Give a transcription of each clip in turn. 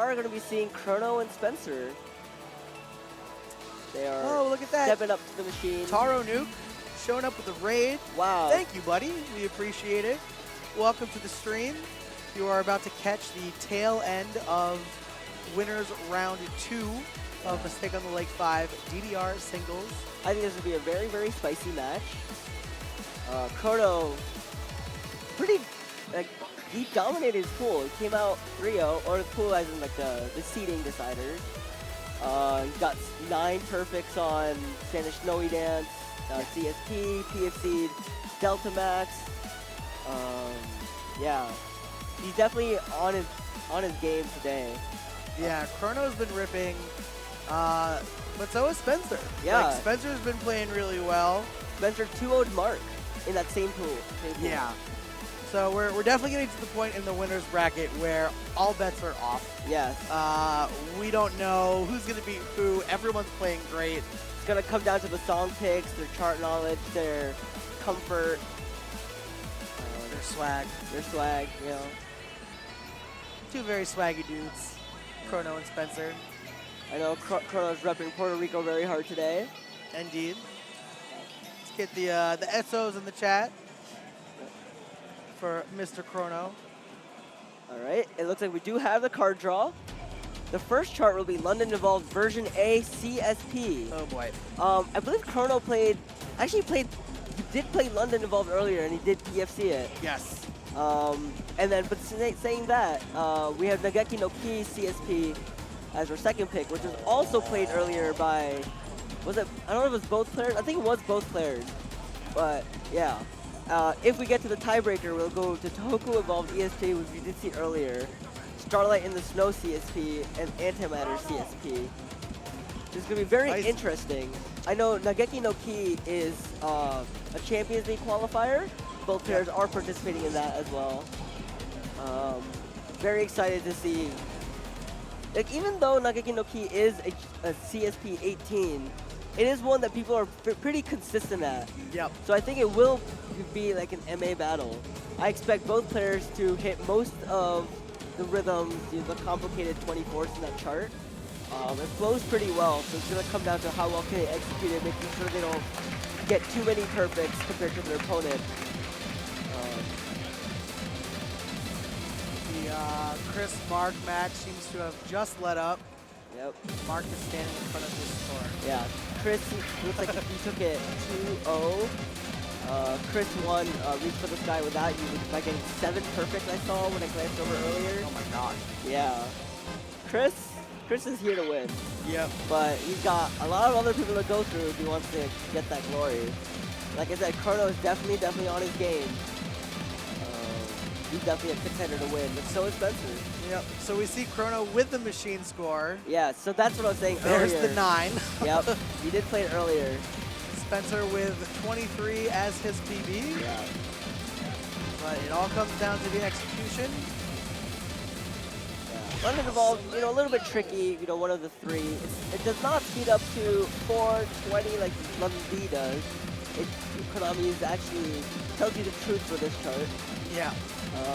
are going to be seeing Krono and Spencer. They are look at that. stepping up to the machine. Taro Nuke showing up with a raid. Wow. Thank you, buddy. We appreciate it. Welcome to the stream. You are about to catch the tail end of winners round 2 of Mistake on the Lake 5 DDR singles. I think this will be a very, very spicy match. Krono, he dominated his pool. He came out 3-0, or the pool as in like the seeding deciders. He got 9 perfects on Spanish Snowy Dance, CSP, PFC, Delta Max. Yeah, he's definitely on his game today. Yeah, Krono's been ripping, but so has Spencer. Yeah. Like, Spencer's been playing really well. Spencer 2-0'd Mark in that same pool. Yeah. So we're definitely getting to the point in the winners bracket where all bets are off. Yes. We don't know who's going to beat who. Everyone's playing great. It's going to come down to the song picks, their chart knowledge, their comfort. Their swag, you know. 2 very swaggy dudes, Krono and Spencer. I know Krono's repping Puerto Rico very hard today. Indeed. Let's get the SOs in the chat for Mr. Krono. All right, it looks like we do have the card draw. The first chart will be London Evolved version A CSP. Oh boy. I believe Krono he did play London Evolved earlier, and he did PFC it. Yes. But saying that, we have Nageki no Ki CSP as our second pick, which was also played earlier by, I don't know if it was both players? I think it was both players. But, yeah. If we get to the tiebreaker, we'll go to Tohoku Evolved ESP, which we did see earlier, Starlight in the Snow CSP, and Antimatter CSP. This is going to be very interesting. I know Nageki no Ki is a Champions League qualifier. Both players are participating in that as well. Very excited to see. Like, even though Nageki no Ki is a CSP 18, it is one that people are pretty consistent at. Yep. So I think it will be like an MA battle. I expect both players to hit most of the rhythms, the complicated 24s in that chart. It flows pretty well, so it's going to come down to how well can they execute it, making sure they don't get too many perfects compared to their opponent. The Chris Mark match seems to have just let up. Yep. Mark is standing in front of his score. Yeah, Chris looks like he took it 2-0. Chris won Reach for the Sky without you by getting 7 perfects I saw when I glanced over earlier. Oh my gosh. Yeah. Chris is here to win. Yep. But he's got a lot of other people to go through if he wants to get that glory. Like I said, Krono is definitely on his game. He's definitely a contender to win, but so is Spencer. Yep. So we see Krono with the machine score. Yeah, so that's what I was saying There's earlier. the 9. Yep, he did play it earlier. Spencer with 23 as his PB. Yeah. But it all comes down to the execution. Yeah. London Evolved, a little bit tricky, one of the 3. It does not speed up to 420 like London B does. Konami actually tells you the truth for this chart. Yeah.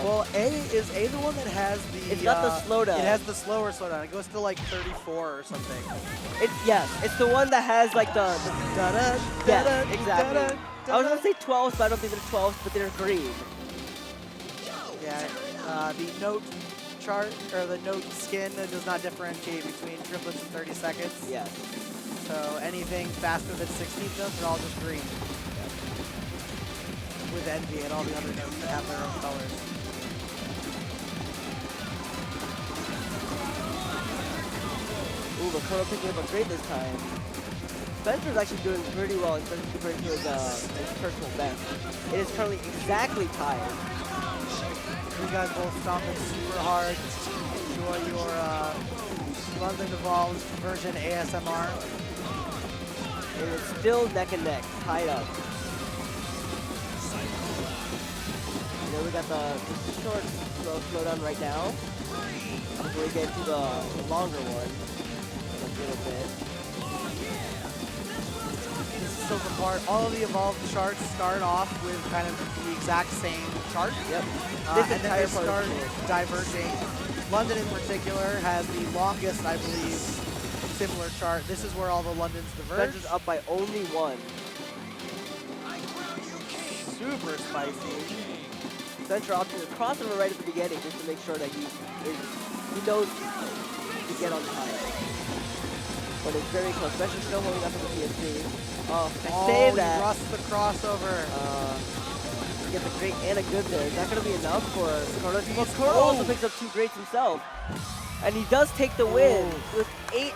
Well, is A the one that has the... It's got the slowdown. It has the slower slowdown. It goes to like 34 or something. Yes, it's the one that has like the da-da, yeah, exactly. da-da, I was going to say 12s, but I don't think they're 12s, but they're green. Yeah, the note chart, or the note skin does not differentiate between triplets and 30 seconds. Yes. So anything faster than 16 notes are all just green. With Envy and all the other notes that have their own colors. Ooh, but Krono picking up a great this time. Spencer's actually doing pretty well, especially compared to his personal best. It is currently exactly tied. You guys both stomping super hard. Enjoy your London Evolved version ASMR. And it's still neck and neck, tied up. We got the short slowdown right now. Before we get to the longer one in a little bit. This is still the part. All of the Evolved charts start off with kind of the exact same chart. Yep. And then they start diverging London in particular has the longest, I believe, similar chart. This is where all the Londons diverge. Spencer's up by only 1. Super spicy. Spencer opted to crossover right at the beginning just to make sure that he knows to get on time. But it's very close. Spencer's still holding up in the PSP. Oh, I say that. He rusts the crossover. Gets a great and a good there. Is that going to be enough for Krono? Well, Krono also picks up 2 greats himself. And he does take the win with 8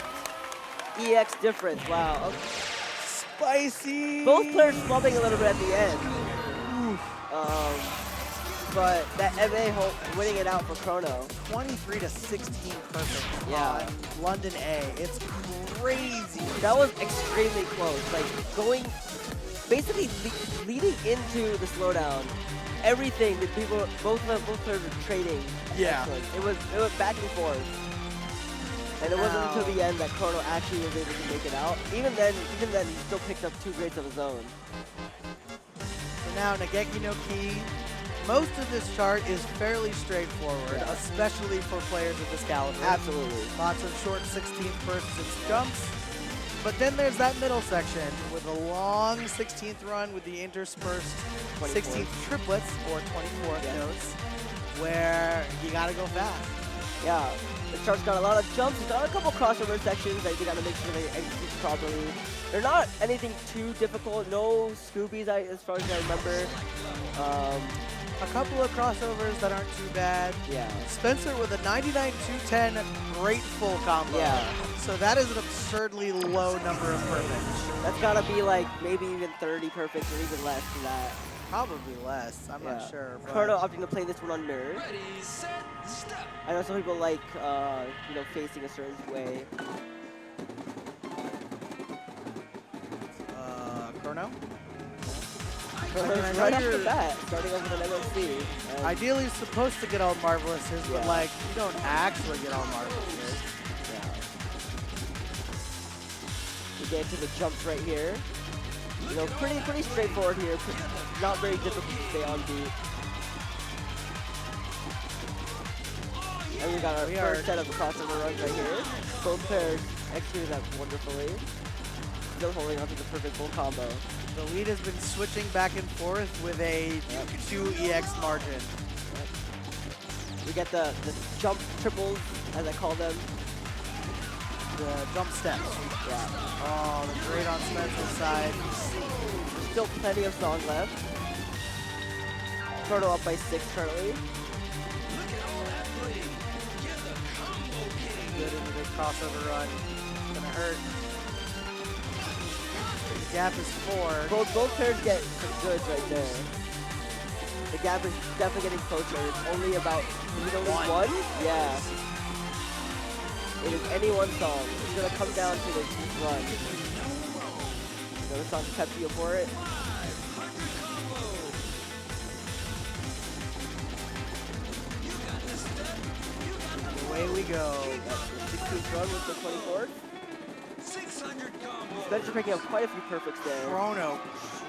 EX difference. Wow. Okay. Spicy. Both players flubbing a little bit at the end. But that MA winning it out for Krono. 23 to 16 perfect Yeah. on London A. It's crazy. That was extremely close. Like going, basically leading into the slowdown. Everything that both players were trading. Yeah. It was back and forth. And it wasn't until the end that Krono actually was able to make it out. Even then, he still picked up 2 greats of his own. So now Nageki no Ki. Most of this chart is fairly straightforward, especially for players of this caliber. Absolutely. Lots of short 16th bursts and jumps. But then there's that middle section with a long 16th run with the interspersed 16th triplets, or 24th notes, where you gotta go fast. Yeah, the chart's got a lot of jumps. It's got a couple crossover sections that you gotta make sure they execute properly. They're not anything too difficult. No Scoobies, as far as I remember. A couple of crossovers that aren't too bad. Yeah. Spencer with a 99-210 great full combo. Yeah. So that is an absurdly low number of perfects. That's gotta be like maybe even 30 perfects or even less than that. Probably less. I'm not sure. But Krono opting to play this one on nerve. I know some people like, facing a certain way. Krono? Right off the bat, starting off with an MLC. Ideally, it's supposed to get all marvelous, but like, you don't actually get all marvelous. Yeah. We get into the jumps right here. You know, pretty straightforward here. Not very difficult to stay on beat. And we got our first set of crossover runs right here. Both pairs executed that wonderfully. Still holding on to the perfect full combo. The lead has been switching back and forth with a 2 EX margin. We get the jump triples, as I call them. The jump steps. Yeah. Oh, the great on Spencer's side. There's still plenty of song left. Krono up by 6 currently. Good into the crossover run. It's gonna hurt. The gap is 4. Both pairs get some goods right there. The gap is definitely getting closer. It's only about, is it only one? Yeah. It is any one song. It's gonna come down to this run. Another song to pep you for it. Away we go. 16th run with the 24th. Spencer picking up quite a few perfects there. Krono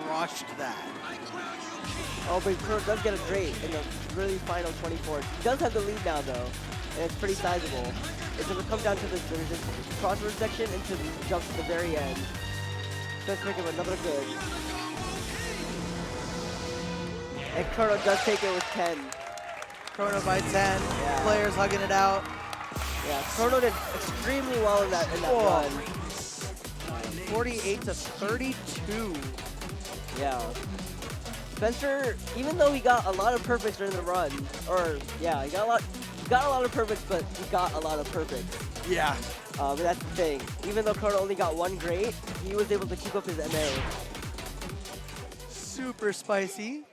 crushed that. Oh, but Krono does get a great in the really final 24th. He does have the lead now, though, and it's pretty sizable. It's going to come down to this crossover section and to the jumps at the very end. Spencer picking up another good. And Krono does take it with 10. Krono by 10. Yeah. Players hugging it out. Yeah, Krono did extremely well in that run. 48 to 32. Yeah. Spencer, even though he got a lot of perfects during the run, he got a lot of perfects, but he got a lot of perfects. Yeah. But that's the thing. Even though Krono only got 1 great, he was able to keep up his MA. Super spicy.